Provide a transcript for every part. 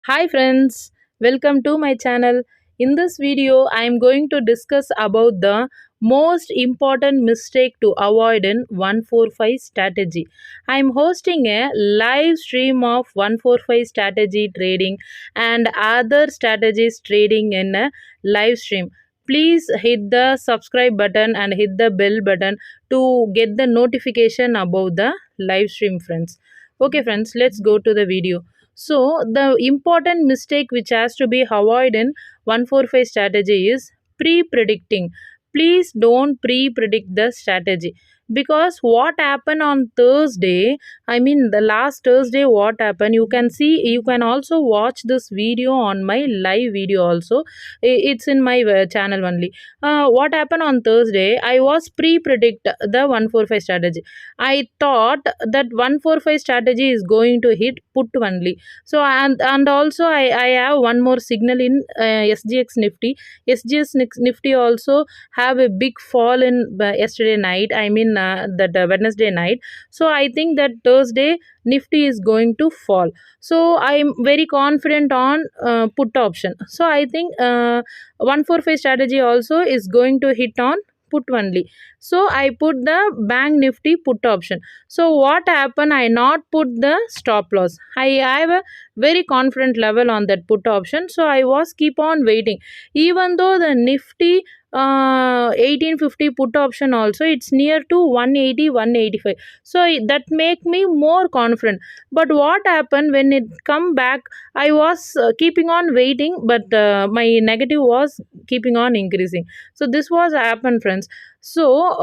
Hi friends, welcome to my channel. In this video, I am going to discuss about the most important mistake to avoid in 145 strategy. I am hosting a live stream of 145 strategy trading and other strategies trading in a live stream. Please hit the subscribe button and hit the bell button to get the notification about the live stream, friends. Okay friends, let's go to the video. So, the important mistake which has to be avoided in 145 strategy is pre predicting. Please don't pre predict the strategy because what happened on Thursday, I mean, the last Thursday, what happened, you can see, you can also watch this video on my live video, also. It's in my channel only. What happened on Thursday, I was pre predict the 145 strategy. I thought that 145 strategy is going to hit put only. So and also I have one more signal in SGX Nifty. Nifty also have a big fall in yesterday night. I mean that Wednesday night. So I think that Thursday Nifty is going to fall. So I'm very confident on put option. So I think 145 strategy also is going to hit on put only. So I put the bank Nifty put option. So what happened? I not put the stop loss. I have a very confident level on that put option. So I was keep on waiting. Even though the Nifty 1850 put option also it's near to 180 185, so that make me more confident. But what happened when it come back, I was keeping on waiting, but my negative was keeping on increasing. So this was happened, friends. So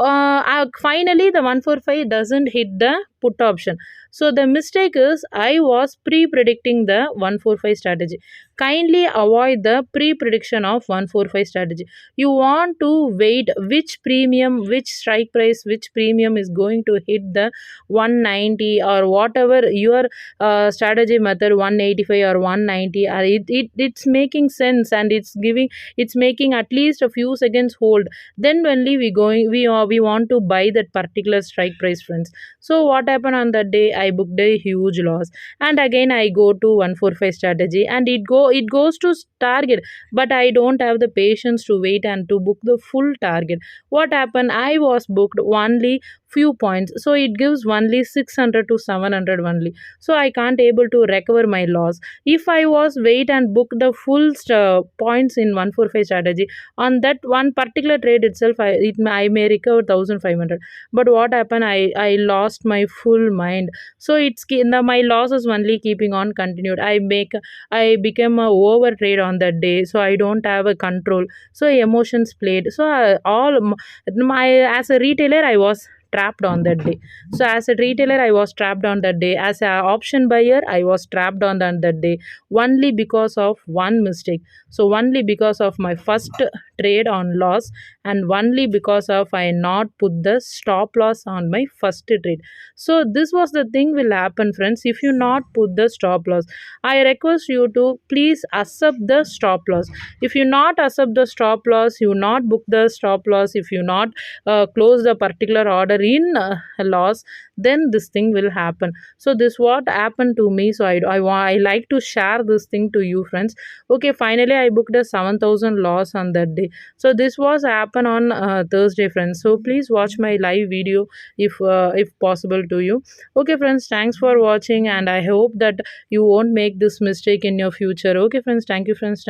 finally the 145 doesn't hit the put option. So the mistake is I was pre-predicting the 145 strategy. Kindly avoid the pre-prediction of 145 strategy. You want to wait which premium, which strike price, which premium is going to hit the 190 or whatever your strategy method, 185 or 190, or it's making sense and it's making at least a few seconds hold. Then only we want to buy that particular strike price, friends. So what happened on that day? I booked a huge loss, and again I go to 145 strategy and it goes to target, but I don't have the patience to wait and to book the full target. What happened? I was booked only few points, so it gives only 600 to 700 only. So I can't able to recover my loss. If I was wait and book the full points in 145 strategy on that one particular trade itself, I may recover 1500. But what happened? I lost my full mind. So my losses only keeping on continued. I became a over trade on that day, so I don't have a control. So emotions played. So all my as a retailer I was trapped on that day. So as a retailer I was trapped on that day. As an option buyer I was trapped on that day, only because of one mistake. So only because of my first trade on loss, and only because of I not put the stop loss on my first trade. So this was the thing will happen, friends, if you not put the stop loss. I request you to please accept the stop loss. If you not accept the stop loss, you not book the stop loss, if you not close the particular order in loss, then this thing will happen. So this what happened to me. So I like to share this thing to you, friends. Okay, finally I booked a 7000 loss on that day. So this was happen on Thursday, friends. So please watch my live video if possible to you. Okay friends, thanks for watching, and I hope that you won't make this mistake in your future. Okay friends, thank you friends.